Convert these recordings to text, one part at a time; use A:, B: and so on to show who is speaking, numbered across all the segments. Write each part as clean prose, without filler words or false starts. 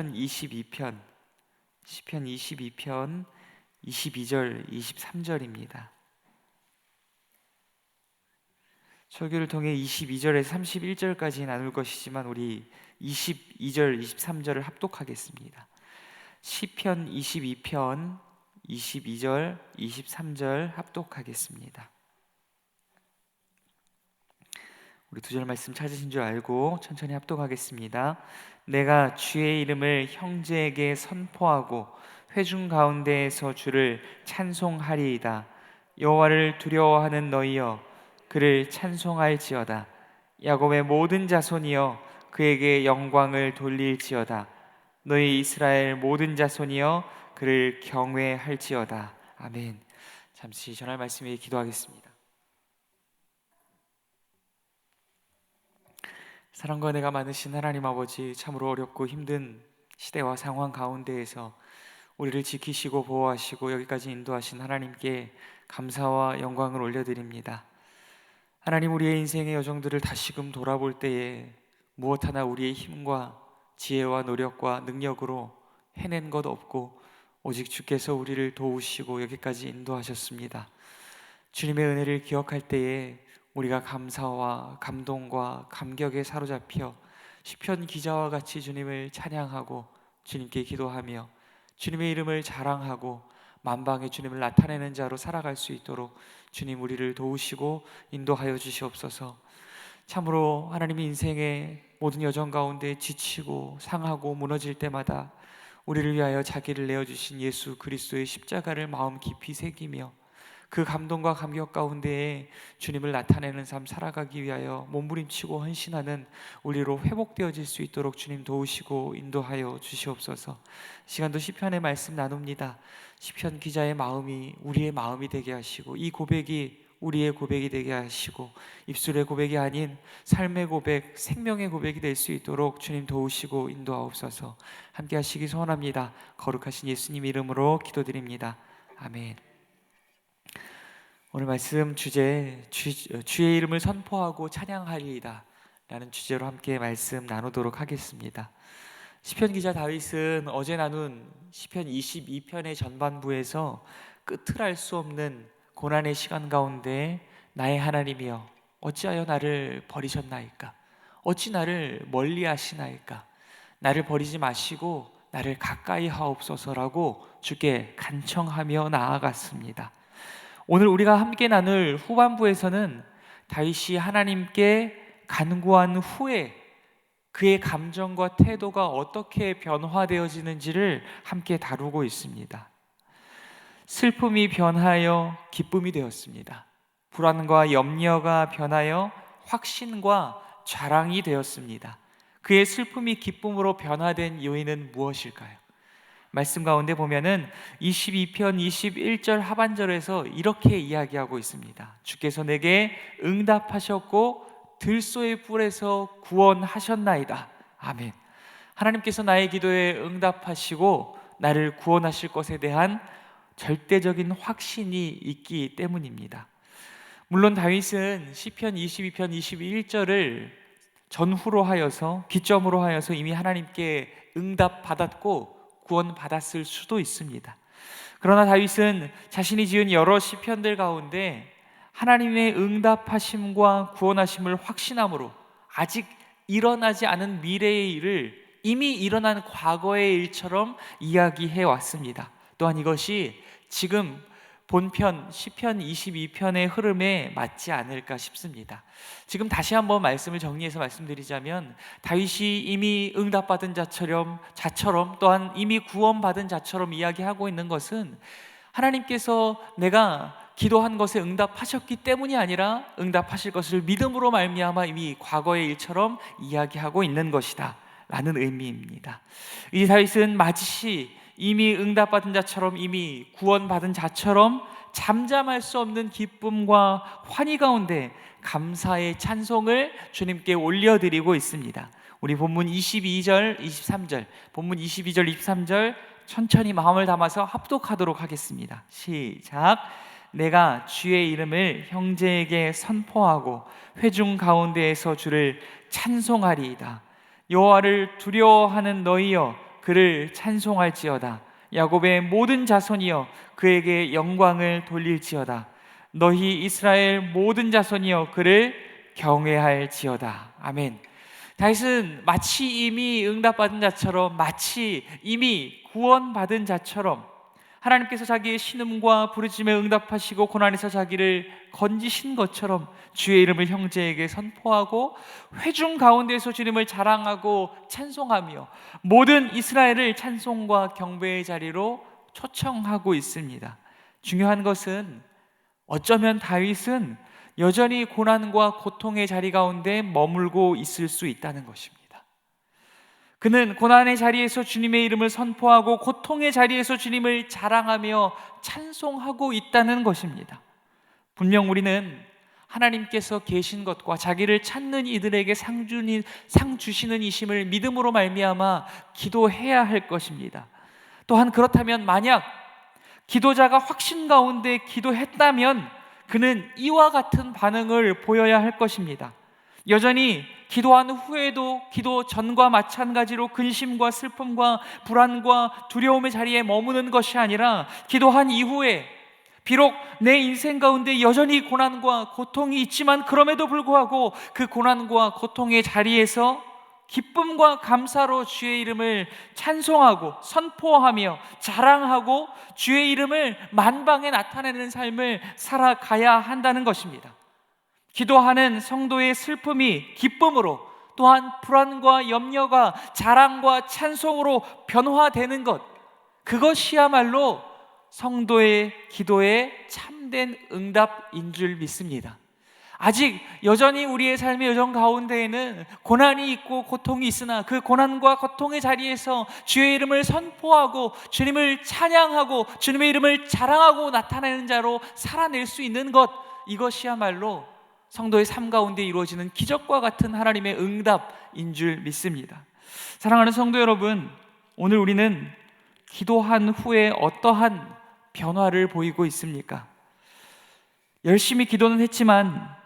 A: 22편 시편 22편 22절 23절입니다. 설교를 통해 22절에서 31절까지 나눌 것이지만 우리 22절 23절을 합독하겠습니다. 시편 22편 22절 23절 합독하겠습니다. 우리 두 절 말씀 찾으신 줄 알고 천천히 합독하겠습니다. 내가 주의 이름을 형제에게 선포하고 회중 가운데에서 주를 찬송하리이다. 여호와를 두려워하는 너희여 그를 찬송할지어다. 야곱의 모든 자손이여 그에게 영광을 돌릴지어다. 너희 이스라엘 모든 자손이여 그를 경외할지어다. 아멘. 잠시 전할 말씀 위해 기도하겠습니다. 사랑과 은혜가 많으신 하나님 아버지, 참으로 어렵고 힘든 시대와 상황 가운데에서 우리를 지키시고 보호하시고 여기까지 인도하신 하나님께 감사와 영광을 올려드립니다. 하나님, 우리의 인생의 여정들을 다시금 돌아볼 때에 무엇 하나 우리의 힘과 지혜와 노력과 능력으로 해낸 것 없고 오직 주께서 우리를 도우시고 여기까지 인도하셨습니다. 주님의 은혜를 기억할 때에 우리가 감사와 감동과 감격에 사로잡혀 시편 기자와 같이 주님을 찬양하고 주님께 기도하며 주님의 이름을 자랑하고 만방에 주님을 나타내는 자로 살아갈 수 있도록 주님 우리를 도우시고 인도하여 주시옵소서. 참으로 하나님의 인생의 모든 여정 가운데 지치고 상하고 무너질 때마다 우리를 위하여 자기를 내어주신 예수 그리스도의 십자가를 마음 깊이 새기며 그 감동과 감격 가운데에 주님을 나타내는 삶 살아가기 위하여 몸부림치고 헌신하는 우리로 회복되어질 수 있도록 주님 도우시고 인도하여 주시옵소서. 시간도 시편의 말씀 나눕니다. 시편 기자의 마음이 우리의 마음이 되게 하시고 이 고백이 우리의 고백이 되게 하시고 입술의 고백이 아닌 삶의 고백, 생명의 고백이 될 수 있도록 주님 도우시고 인도하옵소서. 함께 하시기 소원합니다. 거룩하신 예수님 이름으로 기도드립니다. 아멘. 오늘 말씀 주제 주의 이름을 선포하고 찬양하리이다 라는 주제로 함께 말씀 나누도록 하겠습니다. 시편 기자 다윗은 어제 나눈 시편 22편의 전반부에서 끝을 알 수 없는 고난의 시간 가운데 나의 하나님이여 어찌하여 나를 버리셨나이까? 어찌 나를 멀리 하시나이까? 나를 버리지 마시고 나를 가까이 하옵소서라고 주께 간청하며 나아갔습니다. 오늘 우리가 함께 나눌 후반부에서는 다윗이 하나님께 간구한 후에 그의 감정과 태도가 어떻게 변화되어지는지를 함께 다루고 있습니다. 슬픔이 변하여 기쁨이 되었습니다. 불안과 염려가 변하여 확신과 자랑이 되었습니다. 그의 슬픔이 기쁨으로 변화된 요인은 무엇일까요? 말씀 가운데 보면은 22편 21절 하반절에서 이렇게 이야기하고 있습니다. 주께서 내게 응답하셨고 들소의 뿔에서 구원하셨나이다. 아멘. 하나님께서 나의 기도에 응답하시고 나를 구원하실 것에 대한 절대적인 확신이 있기 때문입니다. 물론 다윗은 시편 22편 21절을 전후로 하여서 기점으로 하여서 이미 하나님께 응답받았고 구원받았을 수도 있습니다. 그러나 다윗은 자신이 지은 여러 시편들 가운데 하나님의 응답하심과 구원하심을 확신함으로 아직 일어나지 않은 미래의 일을 이미 일어난 과거의 일처럼 이야기해 왔습니다. 또한 이것이 지금 본편 시편 22편의 흐름에 맞지 않을까 싶습니다. 지금 다시 한번 말씀을 정리해서 말씀드리자면 다윗이 이미 응답받은 자처럼 또한 이미 구원받은 자처럼 이야기하고 있는 것은 하나님께서 내가 기도한 것에 응답하셨기 때문이 아니라 응답하실 것을 믿음으로 말미암아 이미 과거의 일처럼 이야기하고 있는 것이다 라는 의미입니다. 이 다윗은 마치 이미 응답받은 자처럼 이미 구원받은 자처럼 잠잠할 수 없는 기쁨과 환희 가운데 감사의 찬송을 주님께 올려드리고 있습니다. 우리 본문 22절, 23절, 본문 22절, 23절 천천히 마음을 담아서 합독하도록 하겠습니다. 시작. 내가 주의 이름을 형제에게 선포하고 회중 가운데에서 주를 찬송하리이다. 여호와를 두려워하는 너희여 그를 찬송할지어다. 야곱의 모든 자손이여 그에게 영광을 돌릴지어다. 너희 이스라엘 모든 자손이여 그를 경외할지어다. 아멘. 다윗은 마치 이미 응답받은 자처럼, 마치 이미 구원받은 자처럼 하나님께서 자기의 신음과 부르짖음에 응답하시고 고난에서 자기를 건지신 것처럼 주의 이름을 형제에게 선포하고 회중 가운데서 주님을 자랑하고 찬송하며 모든 이스라엘을 찬송과 경배의 자리로 초청하고 있습니다. 중요한 것은 어쩌면 다윗은 여전히 고난과 고통의 자리 가운데 머물고 있을 수 있다는 것입니다. 그는 고난의 자리에서 주님의 이름을 선포하고 고통의 자리에서 주님을 자랑하며 찬송하고 있다는 것입니다. 분명 우리는 하나님께서 계신 것과 자기를 찾는 이들에게 상 주시는 이심을 믿음으로 말미암아 기도해야 할 것입니다. 또한 그렇다면 만약 기도자가 확신 가운데 기도했다면 그는 이와 같은 반응을 보여야 할 것입니다. 여전히 기도한 후에도 기도 전과 마찬가지로 근심과 슬픔과 불안과 두려움의 자리에 머무는 것이 아니라 기도한 이후에 비록 내 인생 가운데 여전히 고난과 고통이 있지만 그럼에도 불구하고 그 고난과 고통의 자리에서 기쁨과 감사로 주의 이름을 찬송하고 선포하며 자랑하고 주의 이름을 만방에 나타내는 삶을 살아가야 한다는 것입니다. 기도하는 성도의 슬픔이 기쁨으로, 또한 불안과 염려가 자랑과 찬송으로 변화되는 것, 그것이야말로 성도의 기도의 참된 응답인 줄 믿습니다. 아직 여전히 우리의 삶의 여정 가운데에는 고난이 있고 고통이 있으나 그 고난과 고통의 자리에서 주의 이름을 선포하고 주님을 찬양하고 주님의 이름을 자랑하고 나타내는 자로 살아낼 수 있는 것, 이것이야말로 성도의 삶 가운데 이루어지는 기적과 같은 하나님의 응답인 줄 믿습니다. 사랑하는 성도 여러분, 오늘 우리는 기도한 후에 어떠한 변화를 보이고 있습니까? 열심히 기도는 했지만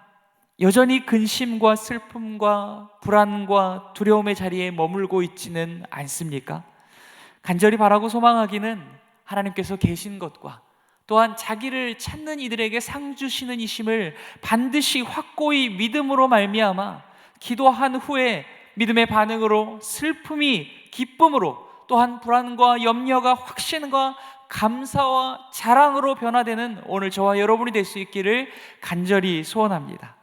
A: 여전히 근심과 슬픔과 불안과 두려움의 자리에 머물고 있지는 않습니까? 간절히 바라고 소망하기는 하나님께서 계신 것과 또한 자기를 찾는 이들에게 상 주시는 이심을 반드시 확고히 믿음으로 말미암아 기도한 후에 믿음의 반응으로 슬픔이 기쁨으로, 또한 불안과 염려가 확신과 감사와 자랑으로 변화되는 오늘 저와 여러분이 될 수 있기를 간절히 소원합니다.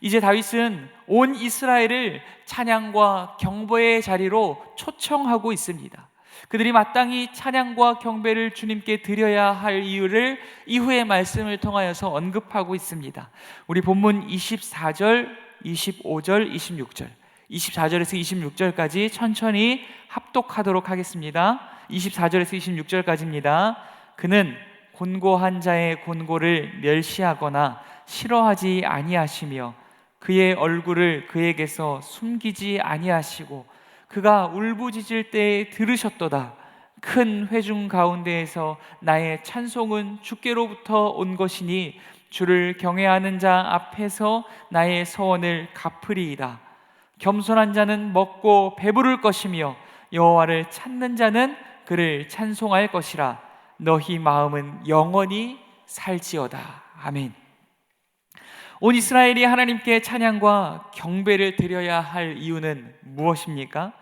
A: 이제 다윗은 온 이스라엘을 찬양과 경배의 자리로 초청하고 있습니다. 그들이 마땅히 찬양과 경배를 주님께 드려야 할 이유를 이후의 말씀을 통하여서 언급하고 있습니다. 우리 본문 24절, 25절, 26절 24절에서 26절까지 천천히 합독하도록 하겠습니다. 24절에서 26절까지입니다. 그는 곤고한 자의 곤고를 멸시하거나 싫어하지 아니하시며 그의 얼굴을 그에게서 숨기지 아니하시고 그가 울부짖을 때에 들으셨도다. 큰 회중 가운데에서 나의 찬송은 주께로부터 온 것이니 주를 경외하는 자 앞에서 나의 서원을 갚으리이다. 겸손한 자는 먹고 배부를 것이며 여호와를 찾는 자는 그를 찬송할 것이라. 너희 마음은 영원히 살지어다. 아멘. 온 이스라엘이 하나님께 찬양과 경배를 드려야 할 이유는 무엇입니까?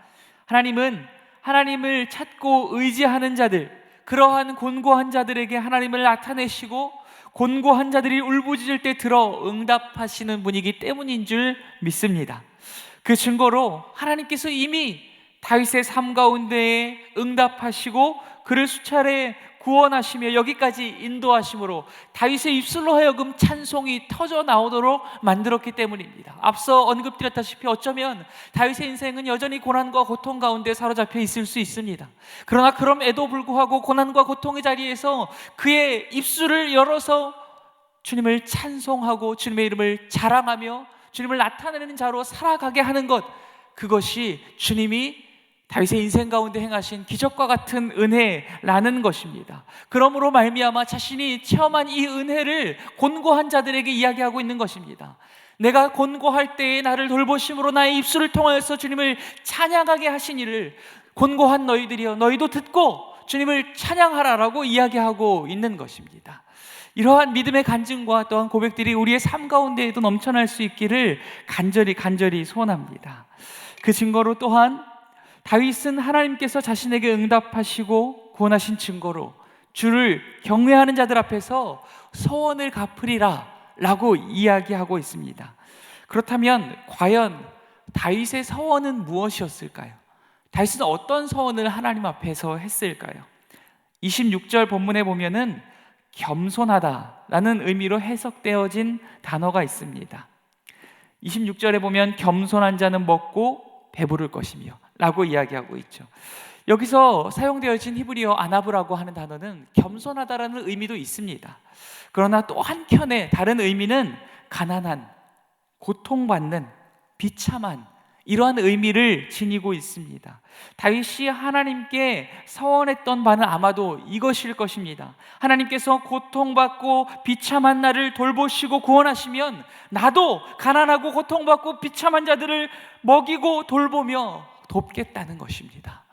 A: 하나님은 하나님을 찾고 의지하는 자들, 그러한 곤고한 자들에게 하나님을 나타내시고 곤고한 자들이 울부짖을 때 들어 응답하시는 분이기 때문인 줄 믿습니다. 그 증거로 하나님께서 이미 다윗의 삶 가운데에 응답하시고 그를 수차례 구원하시며 여기까지 인도하심으로 다윗의 입술로 하여금 찬송이 터져 나오도록 만들었기 때문입니다. 앞서 언급드렸다시피 어쩌면 다윗의 인생은 여전히 고난과 고통 가운데 사로잡혀 있을 수 있습니다. 그러나 그럼에도 불구하고 고난과 고통의 자리에서 그의 입술을 열어서 주님을 찬송하고 주님의 이름을 자랑하며 주님을 나타내는 자로 살아가게 하는 것, 그것이 주님이 다윗의 인생 가운데 행하신 기적과 같은 은혜라는 것입니다. 그러므로 말미암아 자신이 체험한 이 은혜를 곤고한 자들에게 이야기하고 있는 것입니다. 내가 곤고할 때에 나를 돌보심으로 나의 입술을 통하여서 주님을 찬양하게 하신 이를 곤고한 너희들이여 너희도 듣고 주님을 찬양하라라고 이야기하고 있는 것입니다. 이러한 믿음의 간증과 또한 고백들이 우리의 삶 가운데에도 넘쳐날 수 있기를 간절히 소원합니다. 그 증거로 또한 다윗은 하나님께서 자신에게 응답하시고 구원하신 증거로 주를 경외하는 자들 앞에서 서원을 갚으리라 라고 이야기하고 있습니다. 그렇다면 과연 다윗의 서원은 무엇이었을까요? 다윗은 어떤 서원을 하나님 앞에서 했을까요? 26절 본문에 보면은 겸손하다라는 의미로 해석되어진 단어가 있습니다. 26절에 보면 겸손한 자는 먹고 배부를 것이며 라고 이야기하고 있죠. 여기서 사용되어진 히브리어 아나브라고 하는 단어는 겸손하다라는 의미도 있습니다. 그러나 또 한켠에 다른 의미는 가난한, 고통받는, 비참한 이러한 의미를 지니고 있습니다. 다윗이 하나님께 서원했던 바는 아마도 이것일 것입니다. 하나님께서 고통받고 비참한 나를 돌보시고 구원하시면 나도 가난하고 고통받고 비참한 자들을 먹이고 돌보며 돕겠다는 것입니다.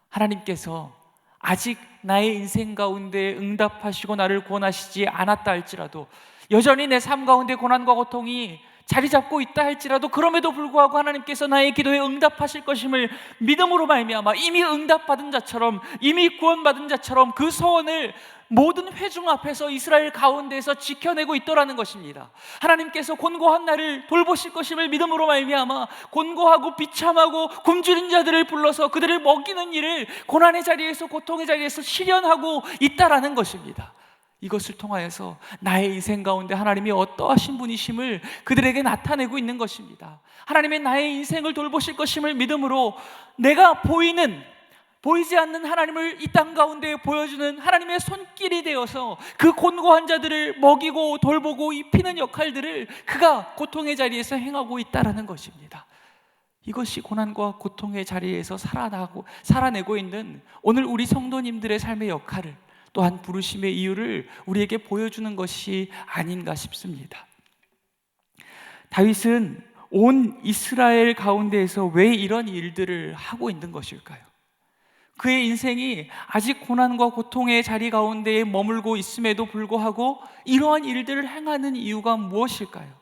A: 하나님께서 아직 나의 인생 가운데 응답하시고 나를 구원하시지 않았다 할지라도, 여전히 내 삶 가운데 고난과 고통이 자리 잡고 있다 할지라도, 그럼에도 불구하고 하나님께서 나의 기도에 응답하실 것임을 믿음으로 말미암아 이미 응답받은 자처럼, 이미 구원받은 자처럼 그 소원을 모든 회중 앞에서 이스라엘 가운데에서 지켜내고 있더라는 것입니다. 하나님께서 곤고한 나를 돌보실 것임을 믿음으로 말미암아 곤고하고 비참하고 굶주린 자들을 불러서 그들을 먹이는 일을 고난의 자리에서, 고통의 자리에서 실현하고 있다라는 것입니다. 이것을 통하여서 나의 인생 가운데 하나님이 어떠하신 분이심을 그들에게 나타내고 있는 것입니다. 하나님의 나의 인생을 돌보실 것임을 믿음으로 내가 보이지 않는 하나님을 이 땅 가운데 보여주는 하나님의 손길이 되어서 그 곤고한 자들을 먹이고 돌보고 입히는 역할들을 그가 고통의 자리에서 행하고 있다는 것입니다. 이것이 고난과 고통의 자리에서 살아내고 있는 오늘 우리 성도님들의 삶의 역할을, 또한 부르심의 이유를 우리에게 보여주는 것이 아닌가 싶습니다. 다윗은 온 이스라엘 가운데에서 왜 이런 일들을 하고 있는 것일까요? 그의 인생이 아직 고난과 고통의 자리 가운데에 머물고 있음에도 불구하고 이러한 일들을 행하는 이유가 무엇일까요?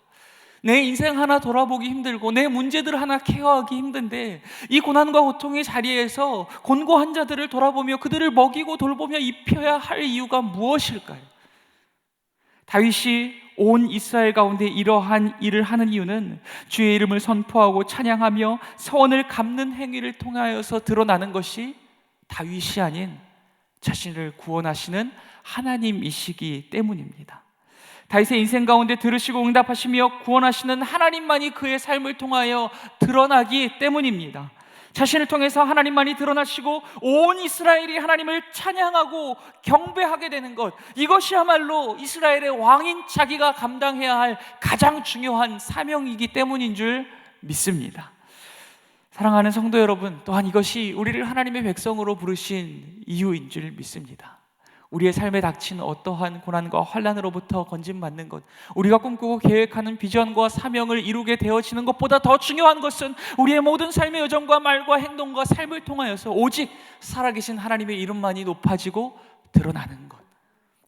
A: 내 인생 하나 돌아보기 힘들고 내 문제들 하나 케어하기 힘든데 이 고난과 고통의 자리에서 곤고한 자들을 돌아보며 그들을 먹이고 돌보며 입혀야 할 이유가 무엇일까요? 다윗이 온 이스라엘 가운데 이러한 일을 하는 이유는 주의 이름을 선포하고 찬양하며 서원을 갚는 행위를 통하여서 드러나는 것이 다윗이 아닌 자신을 구원하시는 하나님이시기 때문입니다. 다윗의 인생 가운데 들으시고 응답하시며 구원하시는 하나님만이 그의 삶을 통하여 드러나기 때문입니다. 자신을 통해서 하나님만이 드러나시고 온 이스라엘이 하나님을 찬양하고 경배하게 되는 것, 이것이야말로 이스라엘의 왕인 자기가 감당해야 할 가장 중요한 사명이기 때문인 줄 믿습니다. 사랑하는 성도 여러분, 또한 이것이 우리를 하나님의 백성으로 부르신 이유인 줄 믿습니다. 우리의 삶에 닥친 어떠한 고난과 환난으로부터 건짐받는 것, 우리가 꿈꾸고 계획하는 비전과 사명을 이루게 되어지는 것보다 더 중요한 것은 우리의 모든 삶의 여정과 말과 행동과 삶을 통하여서 오직 살아계신 하나님의 이름만이 높아지고 드러나는 것,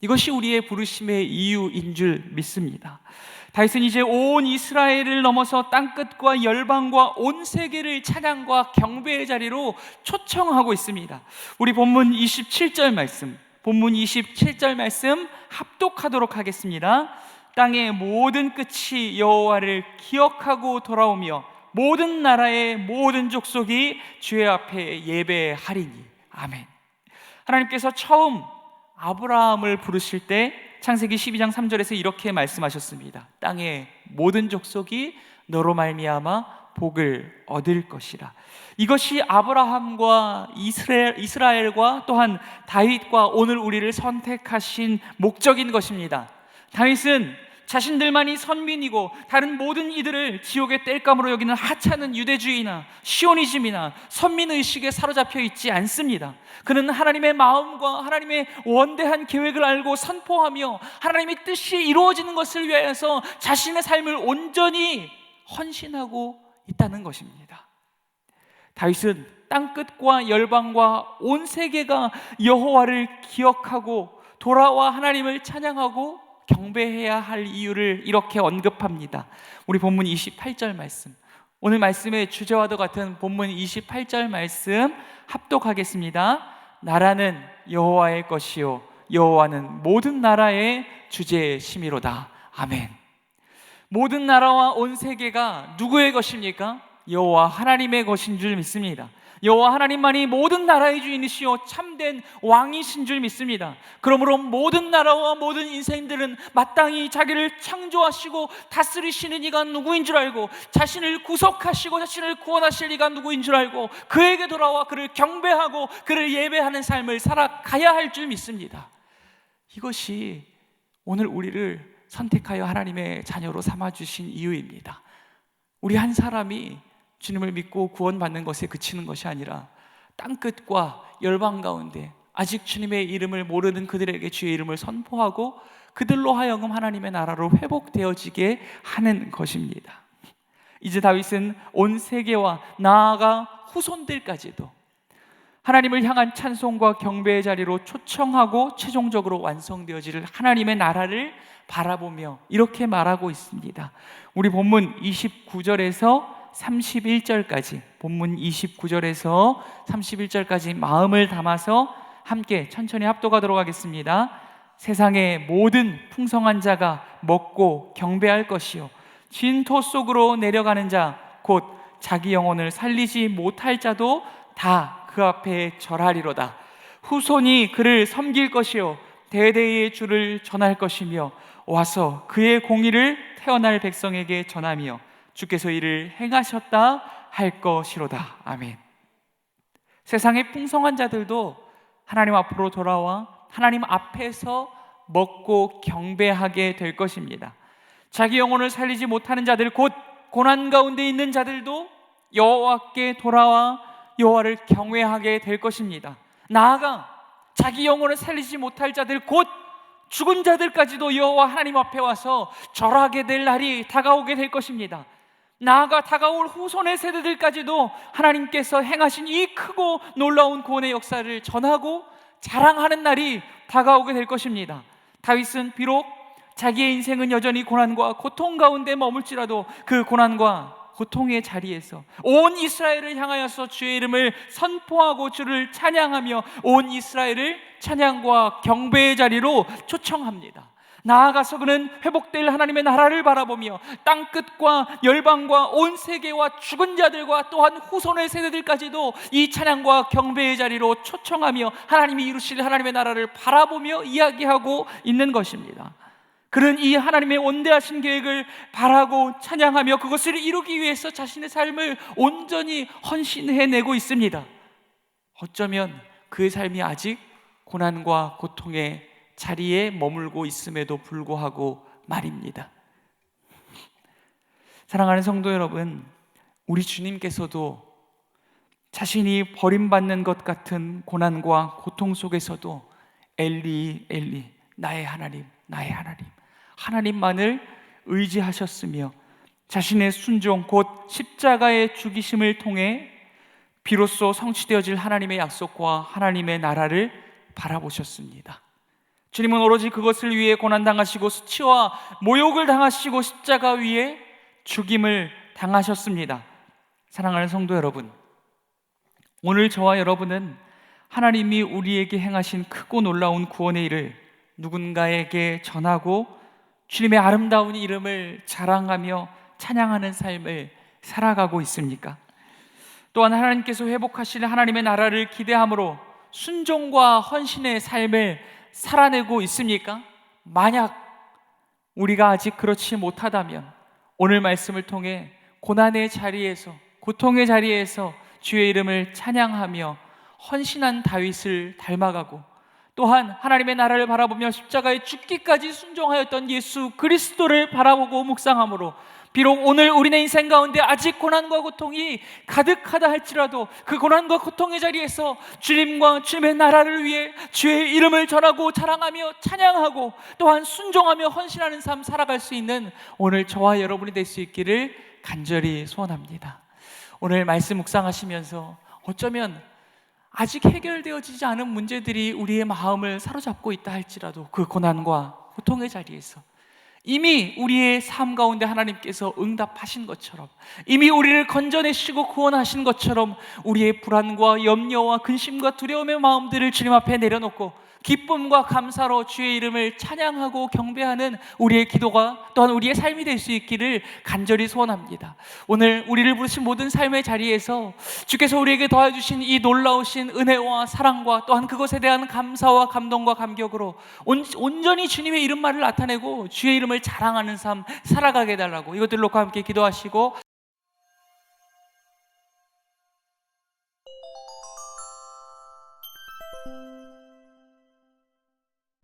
A: 이것이 우리의 부르심의 이유인 줄 믿습니다. 다윗은 이제 온 이스라엘을 넘어서 땅끝과 열방과 온 세계를 찬양과 경배의 자리로 초청하고 있습니다. 우리 본문 27절 말씀 합독하도록 하겠습니다. 땅의 모든 끝이 여호와를 기억하고 돌아오며 모든 나라의 모든 족속이 주의 앞에 예배하리니. 아멘. 하나님께서 처음 아브라함을 부르실 때 창세기 12장 3절에서 이렇게 말씀하셨습니다. 땅의 모든 족속이 너로 말미암아 복을 얻을 것이라. 이것이 아브라함과 이스라엘과 또한 다윗과 오늘 우리를 선택하신 목적인 것입니다. 다윗은 자신들만이 선민이고 다른 모든 이들을 지옥의 땔감으로 여기는 하찮은 유대주의나 시오니즘이나 선민의식에 사로잡혀 있지 않습니다. 그는 하나님의 마음과 하나님의 원대한 계획을 알고 선포하며 하나님의 뜻이 이루어지는 것을 위하여서 자신의 삶을 온전히 헌신하고 있다는 것입니다. 다윗은 땅끝과 열방과 온 세계가 여호와를 기억하고 돌아와 하나님을 찬양하고 경배해야 할 이유를 이렇게 언급합니다. 우리 본문 28절 말씀, 오늘 말씀의 주제와도 같은 본문 28절 말씀 합독하겠습니다. 나라는 여호와의 것이요 여호와는 모든 나라의 주제심이로다. 아멘. 모든 나라와 온 세계가 누구의 것입니까? 여호와 하나님의 것인 줄 믿습니다. 여호와 하나님만이 모든 나라의 주인이시요 참된 왕이신 줄 믿습니다. 그러므로 모든 나라와 모든 인생들은 마땅히 자기를 창조하시고 다스리시는 이가 누구인 줄 알고, 자신을 구속하시고 자신을 구원하실 이가 누구인 줄 알고 그에게 돌아와 그를 경배하고 그를 예배하는 삶을 살아가야 할 줄 믿습니다. 이것이 오늘 우리를 선택하여 하나님의 자녀로 삼아주신 이유입니다. 우리 한 사람이 주님을 믿고 구원받는 것에 그치는 것이 아니라 땅끝과 열방 가운데 아직 주님의 이름을 모르는 그들에게 주의 이름을 선포하고 그들로 하여금 하나님의 나라로 회복되어지게 하는 것입니다. 이제 다윗은 온 세계와 나아가 후손들까지도 하나님을 향한 찬송과 경배의 자리로 초청하고 최종적으로 완성되어질 하나님의 나라를 바라보며 이렇게 말하고 있습니다. 우리 본문 29절에서 31절까지, 본문 29절에서 31절까지 마음을 담아서 함께 천천히 합독하도록 하겠습니다. 세상의 모든 풍성한 자가 먹고 경배할 것이요 진토 속으로 내려가는 자 곧 자기 영혼을 살리지 못할 자도 다 그 앞에 절하리로다. 후손이 그를 섬길 것이요 대대의 주를 전할 것이며 와서 그의 공의를 태어날 백성에게 전하며 주께서 이를 행하셨다 할 것이로다. 아멘. 세상의 풍성한 자들도 하나님 앞으로 돌아와 하나님 앞에서 먹고 경배하게 될 것입니다. 자기 영혼을 살리지 못하는 자들, 곧 고난 가운데 있는 자들도 여호와께 돌아와 여호와를 경외하게 될 것입니다. 나아가 자기 영혼을 살리지 못할 자들, 곧 죽은 자들까지도 여호와 하나님 앞에 와서 절하게 될 날이 다가오게 될 것입니다. 나아가 다가올 후손의 세대들까지도 하나님께서 행하신 이 크고 놀라운 구원의 역사를 전하고 자랑하는 날이 다가오게 될 것입니다. 다윗은 비록 자기의 인생은 여전히 고난과 고통 가운데 머물지라도 그 고난과 고통의 자리에서 온 이스라엘을 향하여서 주의 이름을 선포하고 주를 찬양하며 온 이스라엘을 찬양과 경배의 자리로 초청합니다. 나아가서 그는 회복될 하나님의 나라를 바라보며 땅끝과 열방과 온 세계와 죽은 자들과 또한 후손의 세대들까지도 이 찬양과 경배의 자리로 초청하며 하나님이 이루실 하나님의 나라를 바라보며 이야기하고 있는 것입니다. 그는 이 하나님의 원대하신 계획을 바라고 찬양하며 그것을 이루기 위해서 자신의 삶을 온전히 헌신해내고 있습니다. 어쩌면 그의 삶이 아직 고난과 고통의 자리에 머물고 있음에도 불구하고 말입니다. 사랑하는 성도 여러분, 우리 주님께서도 자신이 버림받는 것 같은 고난과 고통 속에서도 엘리 엘리 나의 하나님 나의 하나님 하나님만을 의지하셨으며 자신의 순종 곧 십자가의 죽이심을 통해 비로소 성취되어질 하나님의 약속과 하나님의 나라를 바라보셨습니다. 주님은 오로지 그것을 위해 고난당하시고 수치와 모욕을 당하시고 십자가 위에 죽임을 당하셨습니다. 사랑하는 성도 여러분, 오늘 저와 여러분은 하나님이 우리에게 행하신 크고 놀라운 구원의 일을 누군가에게 전하고 주님의 아름다운 이름을 자랑하며 찬양하는 삶을 살아가고 있습니까? 또한 하나님께서 회복하실 하나님의 나라를 기대함으로 순종과 헌신의 삶을 살아내고 있습니까? 만약 우리가 아직 그렇지 못하다면 오늘 말씀을 통해 고난의 자리에서 고통의 자리에서 주의 이름을 찬양하며 헌신한 다윗을 닮아가고 또한 하나님의 나라를 바라보며 십자가에 죽기까지 순종하였던 예수 그리스도를 바라보고 묵상함으로 비록 오늘 우리네 인생 가운데 아직 고난과 고통이 가득하다 할지라도 그 고난과 고통의 자리에서 주님과 주님의 나라를 위해 주의 이름을 전하고 자랑하며 찬양하고 또한 순종하며 헌신하는 삶 살아갈 수 있는 오늘 저와 여러분이 될 수 있기를 간절히 소원합니다. 오늘 말씀 묵상하시면서
B: 어쩌면 아직 해결되어지지 않은 문제들이 우리의 마음을 사로잡고 있다 할지라도 그 고난과 고통의 자리에서 이미 우리의 삶 가운데 하나님께서 응답하신 것처럼, 이미 우리를 건져내시고 구원하신 것처럼 우리의 불안과 염려와 근심과 두려움의 마음들을 주님 앞에 내려놓고 기쁨과 감사로 주의 이름을 찬양하고 경배하는 우리의 기도가 또한 우리의 삶이 될 수 있기를 간절히 소원합니다. 오늘 우리를 부르신 모든 삶의 자리에서 주께서 우리에게 더해주신 이 놀라우신 은혜와 사랑과 또한 그것에 대한 감사와 감동과 감격으로 온전히 주님의 이름만을 나타내고 주의 이름을 자랑하는 삶 살아가게 해달라고, 이것들 놓고 함께 기도하시고